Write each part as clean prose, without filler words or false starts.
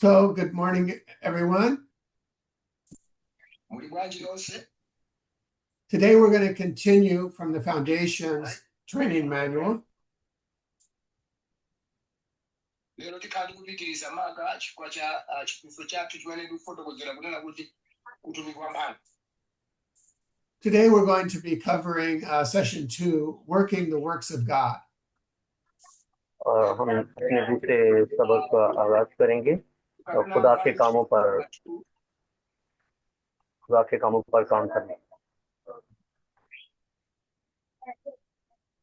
So, good morning, everyone. Today, we're going to continue from the Foundations Training Manual. Today, we're going to be covering session 2, Working the Works of God. हम अपने दूसरे सबक का आगाज करेंगे और खुदा के कामों पर काम करने.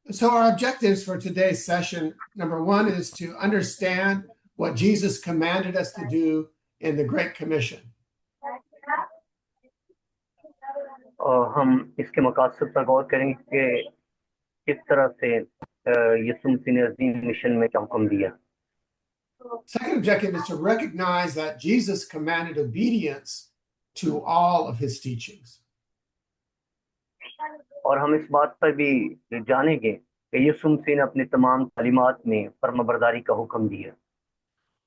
So our objectives for today's session, number 1 is to understand what Jesus commanded us to do in the Great Commission. हम इसके मकासद पर गौर करेंगे कि किस तरह से यीशु मसीह ने अज़ीम मिशन में क्या हुक्म दिया. Second objective is to recognize that Jesus commanded obedience to all of his teachings. और हम इस बात पर भी जानेंगे कि यीशु मसीह ने अपनी तमाम तालीमात में फर्माबरदारी का हुक्म दिया.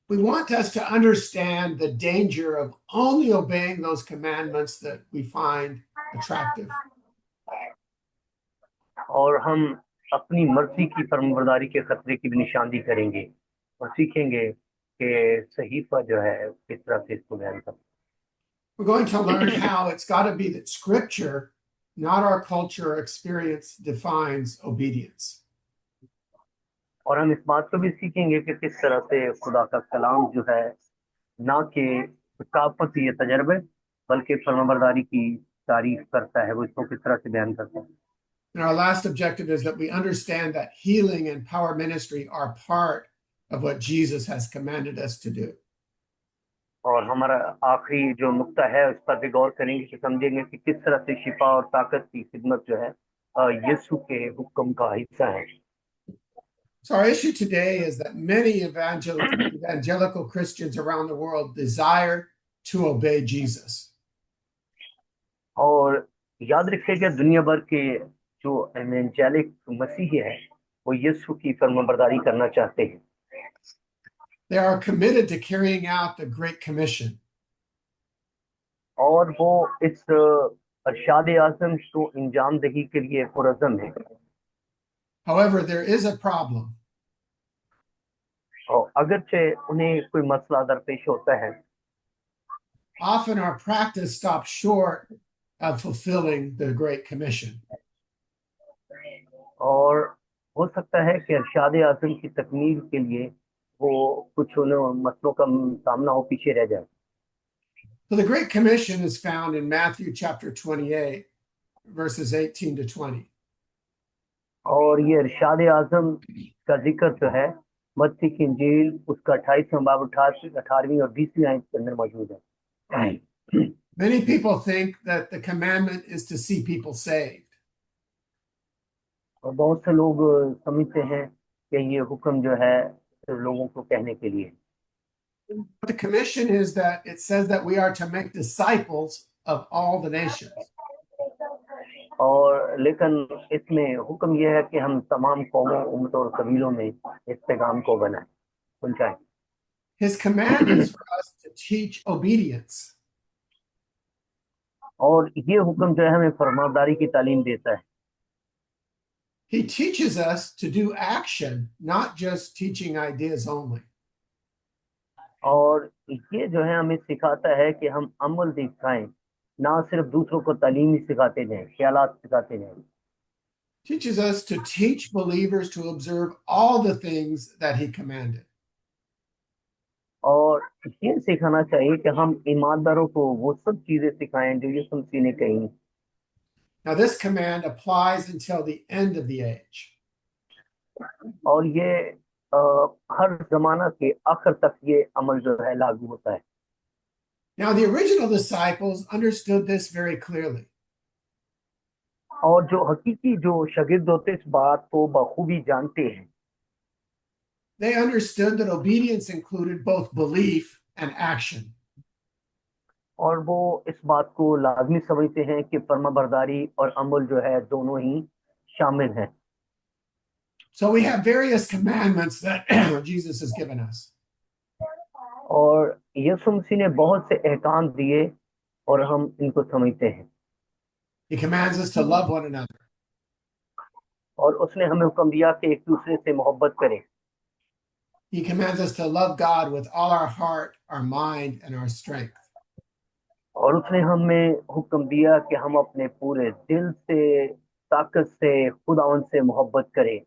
We want us to understand the danger of only obeying those commandments that we find attractive. और हम अपनी मर्जी की फर्माबरदारी के खतरे की भी निशानदी करेंगे और सीखेंगे कि सहीफा जो है किस तरह से इसको बयान करना. We're going to learn how it's got to be that Scripture, not our culture or experience, defines obedience. और हम इस बात को भी सीखेंगे कि किस तरह से खुदा का कलाम जो है ना कि सकाफत या तजर्बे बल्कि फर्माबरदारी की तारीफ करता है, वो इसको किस तरह से बयान करता है. And our last objective is that we understand that healing and power ministry are part of what Jesus has commanded us to do. और हमारा आखिरी जो नुक्ता है उस पर भी गौर करेंगे कि समझेंगे कि किस तरह से शिफा और ताकत की खिदमत जो है यीशु के हुक्म का हिस्सा है. So our issue today is that many evangelical Christians around the world desire to obey Jesus. और याद रखिएगा दुनिया भर के जो एवेंजेलिक मसीही है वो यीशु की फर्माबरदारी करना चाहते हैं. They are committed to carrying out the Great Commission. और वो इस अरशाद आज़म को इंजाम दही के लिए पुरज़म है. However, there is a problem. और अगरचे उन्हें कोई मसला दरपेश होता है, Often our practice stops short of fulfilling the Great Commission. और हो सकता है कि अरशाद आज़म की तकमील के लिए वो कुछ उन मसलों का सामना हो पीछे रह जाए. So the Great Commission is found in Matthew chapter 28, verses 18 to 20. और ये अरशाद आज़म का जिक्र जो है मत्ती की इंजील उसका 28वां बाब 18वीं और 20वीं आयत के अंदर मौजूद है. Many people think that the commandment is to see people saved. और बहुत से लोग समझते हैं कि ये हुक्म जो है लोगों को कहने के लिए. But the commission is that it says that we are to make disciples of all the nations. और लेकिन इसमें हुक्म यह है कि हम तमाम कौमों उम्मतों और कबीलों में इस पैगाम को पहुंचाएं. His command is for us to teach obedience. और ये हुक्म जो है हमें फरमाबरदारी की तालीम देता है. He teaches us to do action, not just teaching ideas only. और ये जो है हमें सिखाता है कि हम अमल दिखाएं, ना सिर्फ दूसरों को तालीम ही सिखाते जाएं, ख्यालात सिखाते जाएं. Teaches us to teach believers to observe all the things that he commanded. और ये सिखाना चाहिए कि हम ईमानदारों को वो सब चीजें सिखाएं जो यीशु मसीह ने कही. Now this command applies until the end of the age. और ये हर जमाना के आखिर तक ये अमल जो है लागू होता है. Now the original disciples understood this very clearly. और जो हकीकी जो शागिर्द होते इस बात को बखूबी जानते हैं. They understood that obedience included both belief and action. और वो इस बात को लाजमी समझते हैं कि फर्माबरदारी और अमल जो है दोनों ही शामिल हैं. So we have various commandments that Jesus has given us. और यीशु मसीह ने बहुत से एहकाम दिए और हम इनको समझते हैं। He commands us to love one another. और उसने हमें हुक्म दिया कि एक दूसरे से मोहब्बत करें। He commands us to love God with all our heart, our mind, and our strength. और उसने हमें हुक्म दिया कि हम अपने पूरे दिल से, ताकत से, खुदावंद से मोहब्बत करें।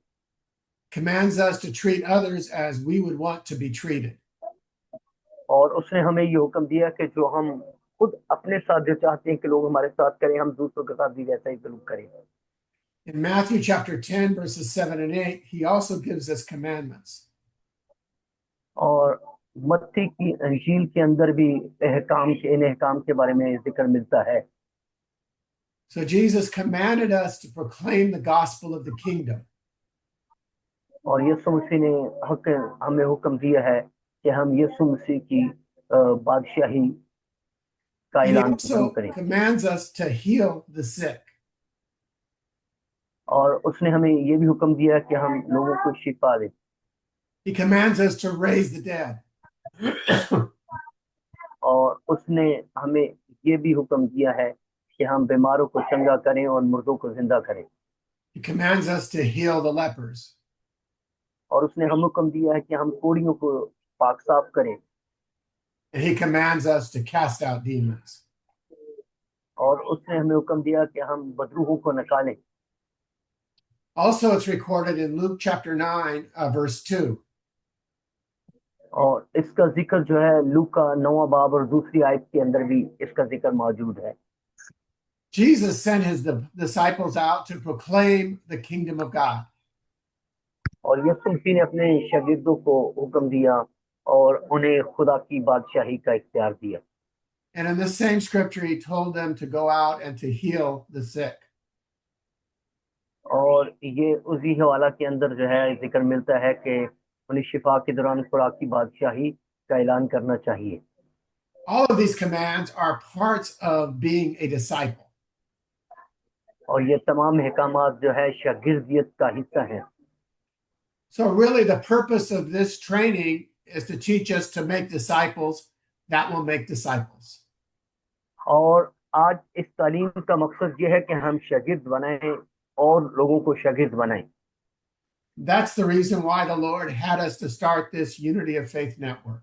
Commands us to treat others as we would want to be treated. और उसने हमें ये हुक्म दिया कि जो हम खुद अपने साथ जो चाहते हैं कि लोग हमारे साथ करें, हम दूसरों के साथ भी वैसा ही सलूक करें। In Matthew chapter 10, verses 7 and 8, he also gives us commandments. और मत्ती की अंजील के अंदर भी इन अहकाम के बारे में जिक्र मिलता है। So Jesus commanded us to proclaim the gospel of the kingdom. और यीशु मसीह ने हमें हुक्म दिया है कि हम यीशु मसीह की बादशाही का And he ऐलान शुरू also करें। commands us to heal the sick. और उसने हमें ये भी हुक्म दिया कि हम लोगों को शिफा दें। He commands us to raise the dead. और उसने हमें ये भी हुक्म दिया है कि हम बीमारों को चंगा करें और मुर्दों को जिंदा करें। He commands us to heal the lepers. और उसने हमें हुक्म दिया है कि हम कोढ़ियों को पाक साफ करें। And he commands us to cast out demons. और उसने हमें हुक्म दिया कि हम बदरूहों को निकालें। Also, it's recorded in Luke chapter 9, verse 2. और इसका जिक्र जो है लूका 9वां बाब और दूसरी आयत के अंदर भी इसका जिक्र मौजूद है। Jesus sent his disciples out to proclaim the kingdom of God. और यीशु मसीह ने अपने शागिर्दों को हुक्म दिया और उन्हें खुदा की बादशाही का इख्तियार दिया। And in this same scripture, he told them to go out and to heal the sick. और ये उसी हवाला के अंदर जो है जिक्र मिलता है कि उन्हें शिफा के दौरान खुदा की बादशाही का ऐलान करना चाहिए। All of these commands are parts of being a disciple. और ये तमाम अहकामात जो है शागिर्दियत का हिस्सा है। So, really, the purpose of this training is to teach us to make disciples that will make disciples. और आज इस तालीम का मकसद ये है कि हम शागिर्द बनाएं और लोगों को शागिर्द बनाएं। That's the reason why the Lord had us to start this Unity of Faith network.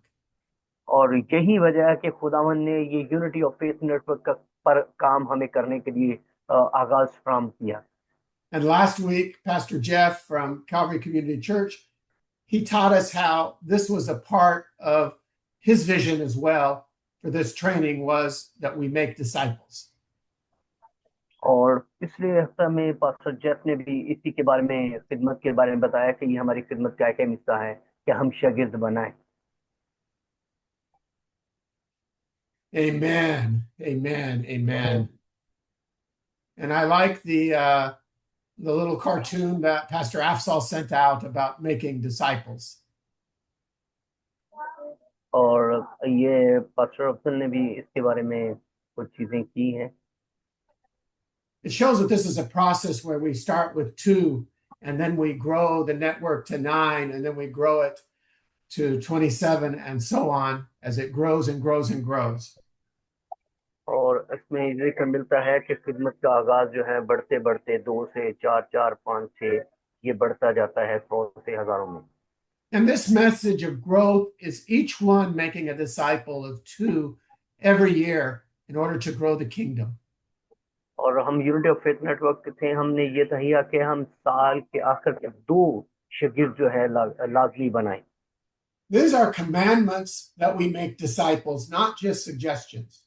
और यही वजह है कि खुदावन ने ये यूनिटी ऑफ फेथ नेटवर्क पर काम हमें करने के लिए आगाज फराहम किया। And last week, Pastor Jeff from Calvary Community Church, he taught us how this was a part of his vision as well for this training, was that we make disciples. और पिछले हफ्ते में पास्टर जेफ ने भी इसी के बारे में खिदमत के बारे में बताया कि ये हमारी खिदमत का एक अहम हिस्सा है कि हम शागिर्द बनाएं। Amen. Amen. Amen. And I like the little cartoon that Pastor Afsal sent out about making disciples. और ये पास्टर अफसल ने भी इसके बारे में कुछ चीजें की हैं। It shows that this is a process where we start with 2 and then we grow the network to 9 and then we grow it to 27 and so on as it grows and grows and grows. और इसमें जिक्र मिलता है कि खिदमत का आगाज जो है बढ़ते बढ़ते 2 से 4, 4, 5, 6 ये बढ़ता जाता है 100 से हजारों में। And this message of growth is each one making a disciple of 2 every year in order to grow the kingdom. और हम यूनिटी ऑफ फेथ नेटवर्क थे, हमने ये तहिया कि हम साल के आखिर के 2 शागिर्द जो है लाजमी बनाएं। These are commandments that we make disciples, not just suggestions.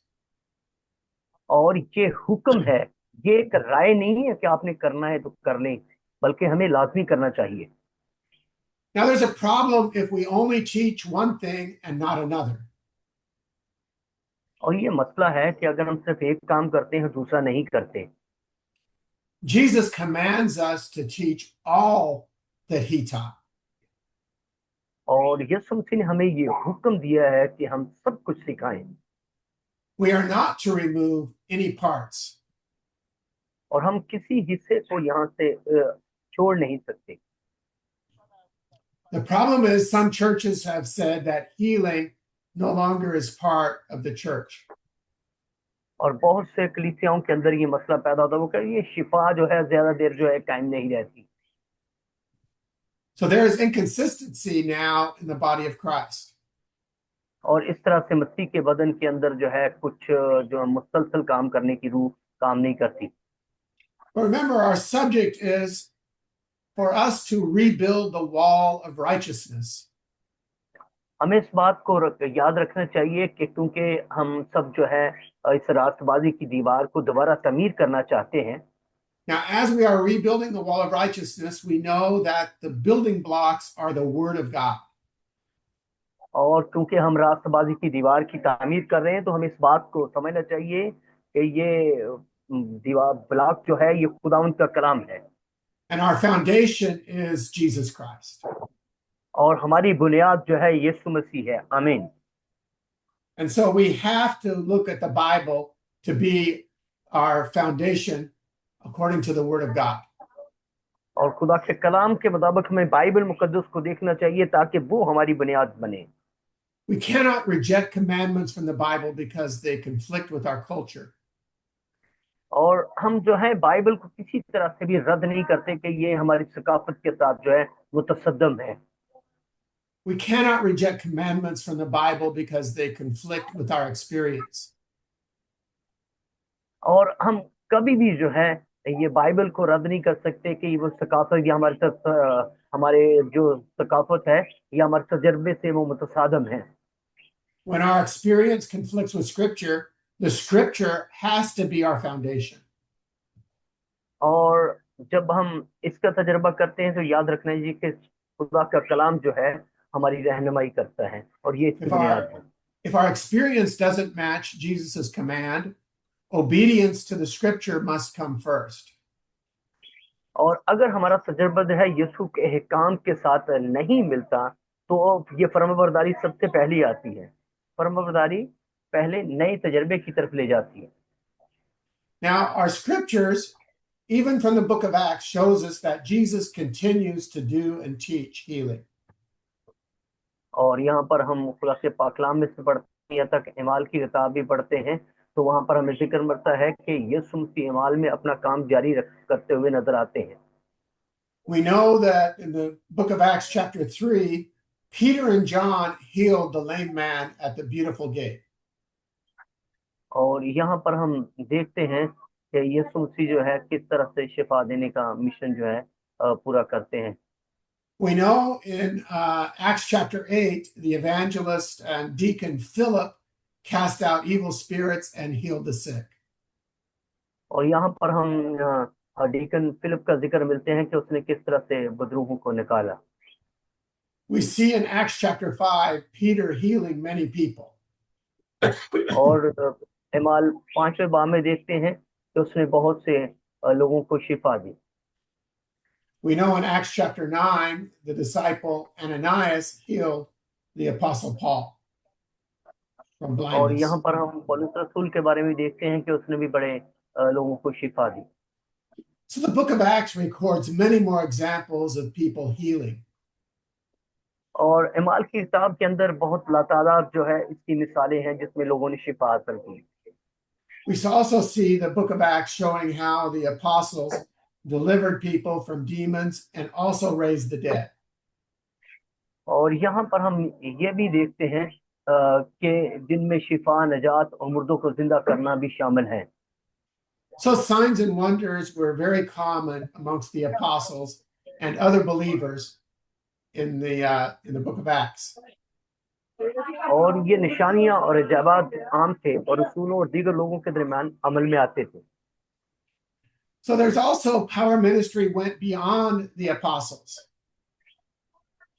और ये हुक्म है, ये एक राय नहीं है कि आपने करना है तो कर लें, बल्कि हमें लाजमी करना चाहिए। Now, there's a problem if we only teach one thing and not another. और ये मसला है कि अगर हम सिर्फ एक काम करते हैं दूसरा नहीं करते। Jesus commands us to teach all that he taught. और यीशु मसीह ने हमें ये हुक्म दिया है कि हम सब कुछ सिखाएं। We are not to remove any parts. और हम किसी हिस्से को यहाँ से छोड़ नहीं सकते। The problem is some churches have said that healing no longer is part of the church. और बहुत से कलीसियाओं के अंदर ये मसला पैदा होता है, वो कह ये शिफा जो है ज्यादा देर जो है कायम नहीं रहती। So there is inconsistency now in the body of Christ. और इस तरह से मसीह के बदन के अंदर जो है कुछ जो मुसलसल काम करने की रूह काम नहीं करती। But remember, our subject is for us to rebuild the wall of righteousness. हमें इस बात को याद रखना चाहिए कि क्योंकि हम सब जो है इस रास्तबाजी की दीवार को दोबारा तमीर करना चाहते हैं। Now, as we are rebuilding the wall of righteousness, we know that the building blocks are the Word of God. और क्योंकि हम रास्तबाजी की दीवार की तामीर कर रहे हैं, तो हमें इस बात को समझना चाहिए कि ये दीवार ब्लॉक जो है ये खुदावंद का कलाम है। And our foundation is Jesus Christ. और हमारी बुनियाद जो है यीशु मसीह है। आमीन। And so we have to look at the Bible to be our foundation according to the Word of God. और खुदा के कलाम के मुताबिक हमें बाइबल मुकद्दस को देखना चाहिए ताकि वो हमारी बुनियाद बने। We cannot reject commandments from the Bible because they conflict with our culture. और हम जो है बाइबल को किसी तरह से भी रद्द नहीं करते कि ये हमारी सकाफत के साथ जो है वो तसद्दम है। We cannot reject commandments from the Bible because they conflict with our experience. और हम कभी भी जो है ये बाइबल को रद्द नहीं कर सकते कि वो सकाफत या हमारे जो सकाफत है या हमारे तजर्बे से वो मुतसादम है। When our experience conflicts with Scripture, the Scripture has to be our foundation. और जब हम इसका तजर्बा करते हैं तो याद रखना चाहिए कि खुदा का कलाम जो है हमारी रहनुमाई करता है और ये इसकी बुनियाद है। If our experience doesn't match Jesus' command, obedience to the Scripture must come first. और अगर हमारा तजर्बा जो है यीशु के अहकाम के साथ नहीं मिलता तो ये फर्माबरदारी सबसे पहली आती है। फर्माबरदारी पहले नए तजर्बे की तरफ ले जाती है। Now, our scriptures, even from the book of Acts, shows us that Jesus continues to do and teach healing. और यहाँ पर हम खुदा के पाकलाम में से पढ़ते हैं, यहाँ तक इमाल की किताब भी पढ़ते हैं, तो वहां पर हमें जिक्र मिलता है कि यीशु मसीह इमाल में अपना काम जारी करते हुए नजर आते हैं। We know that in the book of Acts chapter 3, Peter and John healed the lame man at the beautiful gate. और यहाँ पर हम देखते हैं कि यीशु मसीह जो है किस तरह से शिफा देने का मिशन जो है पूरा करते हैं। We know in Acts chapter 8, the evangelist and deacon Philip cast out evil spirits and healed the sick. और यहाँ पर हम डीकन फिलिप का जिक्र मिलते हैं कि उसने किस तरह से बदरूहों को निकाला। We see in Acts chapter 5, Peter healing many people. और इमाल 5वें बाब में देखते हैं कि उसने बहुत से लोगों को शिफा दी। We know in Acts chapter 9, the disciple Ananias healed the apostle Paul from blindness. और यहाँ पर हम पौलुस रसूल के बारे में देखते हैं कि उसने भी बड़े लोगों को शिफा दी। So the book of Acts records many more examples of people healing. और इमाल की किताब के अंदर बहुत लातादाद जो है इसकी मिसालें हैं जिसमें लोगों ने शिफा हासिल की। We also see the book of Acts showing how the apostles delivered people from demons and also raised the dead. और यहाँ पर हम ये भी देखते हैं कि जिनमें शिफा, नजात और मुर्दों को जिंदा करना भी शामिल है। So signs and wonders were very common amongst the apostles and other believers in the book of Acts. और ये निशानियां और इजाबात आम थे और रसूलों और दीगर लोगों के दरमियान अमल में आते थे। So there's also power ministry went beyond the apostles.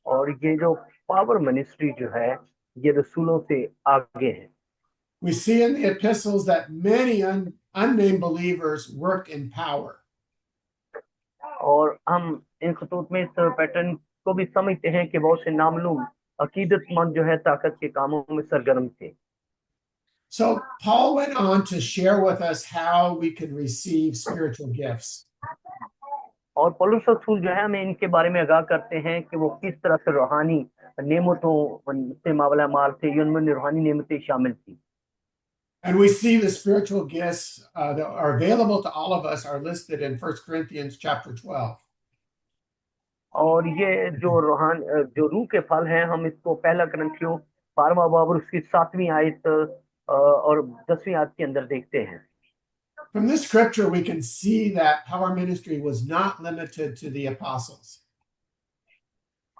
और ये जो पावर मिनिस्ट्री जो है ये रसूलों से आगे है। We see in the epistles that many unnamed believers worked in power. और हम इन खतूत में इस पैटर्न को भी समझते हैं कि बहुत से नामालूम अकीदतमंद जो है ताकत के कामों में सरगर्म थे। So Paul went on to share with us how we can receive spiritual gifts. और पौलुस रसूल जो है हमें इनके बारे में आगाह करते हैं कि वो किस तरह से रूहानी नेमतों से मावला माल थे, उनमें रूहानी नेमतें शामिल थी। And we see the spiritual gifts that are available to all of us are listed in 1 Corinthians chapter 12. और ये जो रूह के फल हैं, हम इसको पहला करंथियों 12वां बाब और उसकी 7वीं आयत और 10वीं आयत के अंदर देखते हैं। From this scripture, we can see that power ministry was not limited to the apostles.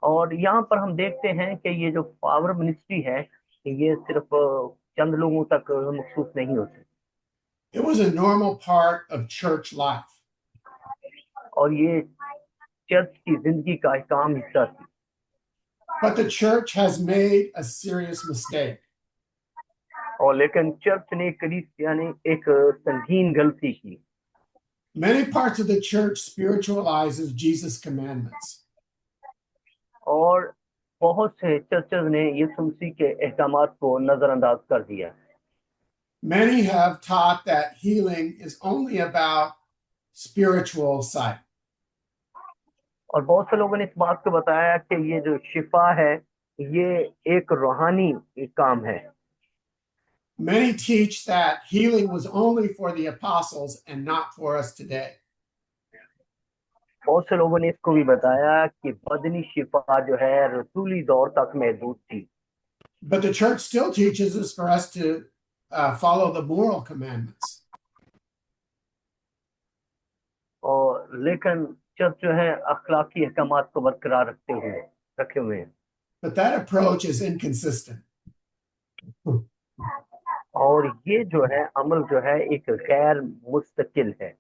और यहाँ पर हम देखते हैं कि ये जो पावर मिनिस्ट्री है, ये सिर्फ चंद लोगों तक मखसूस नहीं होती, It was a normal part of church life. और ये चर्च की जिंदगी का एक अहम हिस्सा थी। But the church has made a serious mistake. और लेकिन चर्च ने यानी एक संगीन गलती की। Many parts of the church spiritualizes Jesus' commandments. और बहुत से चर्चेज ने यीशु मसीह के अहकामात को नजरअंदाज कर दिया। Many have taught that healing is only about spiritual sight. और बहुत से लोगों ने इस बात को बताया कि ये जो शिफा है, ये एक रूहानी काम है। Many teach that healing was only for the apostles and not for us today. बहुत से लोगों ने इसको भी बताया कि बदनी शिफा जो है रसूली दौर तक महदूद थी। But the church still teaches us for us to follow the moral commandments. और लेकिन चर्च जो है अखलाकी अहकामात को बरकरार रखे हुए हैं। But that approach is inconsistent. और ये जो है अमल जो है एक गैर मुस्तकिल है।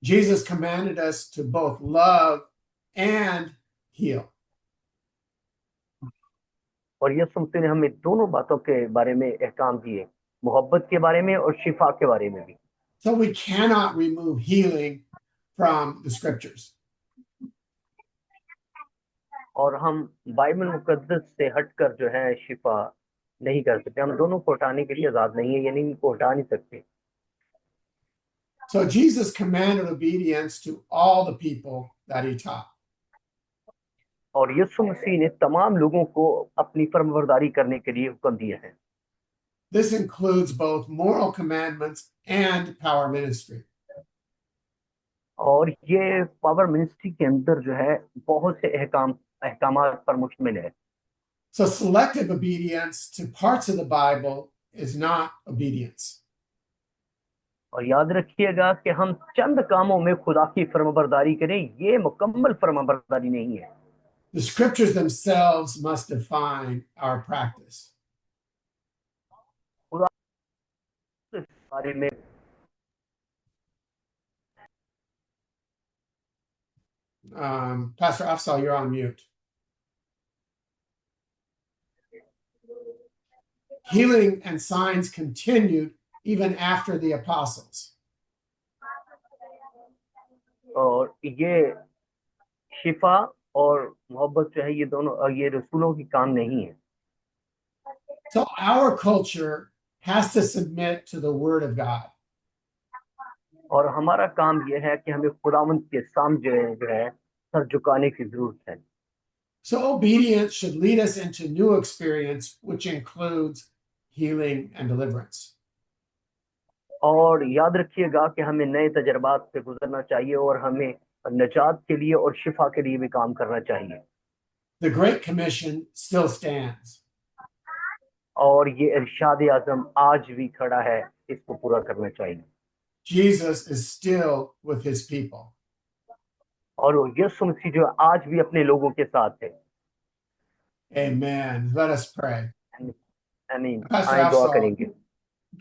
Jesus commanded us to both love and heal. और यीशु मसीह ने हमें दोनों बातों के बारे में अहकाम दिए, मोहब्बत के बारे में और शिफा के बारे में भी। So we cannot remove healing from the scriptures. और हम बाइबल मुकद्दस से हटकर जो है शिफा नहीं कर सकते। हम दोनों को हटाने के लिए आजाद नहीं है, यानी इनको हटा नहीं सकते। So Jesus commanded obedience to all the people that he taught. और यीशु मसीह ने तमाम लोगों को अपनी फर्माबरदारी करने के लिए हुक्म दिया है। This includes both moral commandments and power ministry. और ये पावर मिनिस्ट्री के अंदर जो है बहुत से अहकामात पर मुश्तमिल है। So selective obedience to parts of the Bible is not obedience. और याद रखिएगा कि हम चंद कामों में खुदा की फर्माबरदारी करें, ये मुकम्मल फर्माबरदारी नहीं है। The scriptures themselves must define our practice. खुदा इस बारे में Pastor Afsal, you're on mute. Healing and signs continued even after the apostles. और ये शिफा और मोहब्बत जो है ये दोनों ये रसूलों की काम नहीं है। So our culture has to submit to the word of God. और हमारा काम ये है कि हमें खुदावंद के सामने जो है सर झुकाने की जरूरत है। So obedience should lead us into new experience, which includes healing and deliverance. और याद रखिएगा कि हमें नए तजर्बात से गुजरना चाहिए और हमें नजात के लिए और शिफा के लिए भी काम करना चाहिए। The Great Commission still stands. और ये इरशाद आज़म आज भी खड़ा है, इसको पूरा करना चाहिए। Jesus is still with his people. और यीशु मसीह जो आज भी अपने लोगों के साथ है। Amen. Let us pray. आमीन। Pastor आए दुआ Afsal, करेंगे।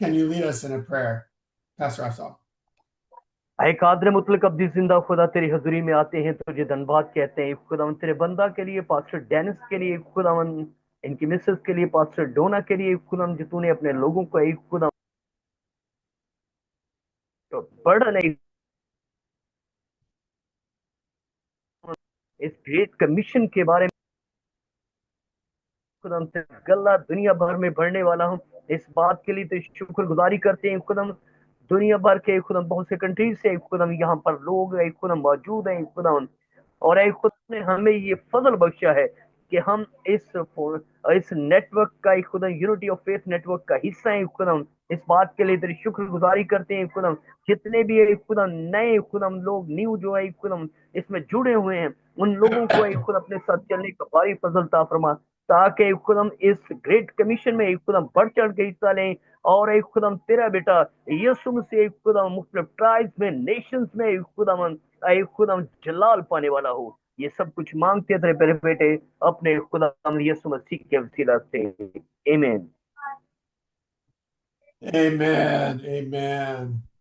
can you lead us in a prayer? Pastor Afsal. आए कादर मुतलक अब्दी जिंदा खुदा तेरी हजूरी में आते हैं तुझे धन्यवाद कहते हैं खुदावन तेरे बंदा के लिए, पास्टर डेनिस के लिए, खुदावन इनकी मिसेस के लिए, पास्टर डोना के लिए, खुदावन जो तूने अपने लोगों को एक खुदा तो बड़ा नहीं इस ग्रेट कमीशन के बारे में खुदावन से गल्ला दुनिया भर में बढ़ने वाला हूँ। इस बात के लिए तो शुक्रगुजारी करते हैं खुदावन दुनिया भर के खुदा बहुत से कंट्रीज से खुदा यहाँ पर लोग खुदा मौजूद हैं खुदा। और ऐ खुदा ने हमें ये फजल बख्शा है कि हम इस नेटवर्क का एक खुदा यूनिटी ऑफ फेथ नेटवर्क का हिस्सा है खुदा। इस बात के लिए तेरी शुक्रगुजारी करते हैं खुदा। जितने भी एक खुदा नए खुदा लोग न्यू जो है खुदा इसमें जुड़े हुए हैं, उन लोगों को एक खुदा अपने साथ चलने का भारी फजल ता फरमा, ताकि एक खुदा इस ग्रेट कमीशन में एक खुदा बढ़ चढ़ के हिस्सा लें। और एक खुदा तेरा बेटा यीशु मसीह एक खुदा मुख्तलिफ ट्राइब्स में, नेशंस में एक खुदा जलाल पाने वाला हो। ये सब कुछ मांगते हैं तेरे प्यारे बेटे अपने खुदा यीशु मसीह के वसीला से। आमीन। Amen. Amen.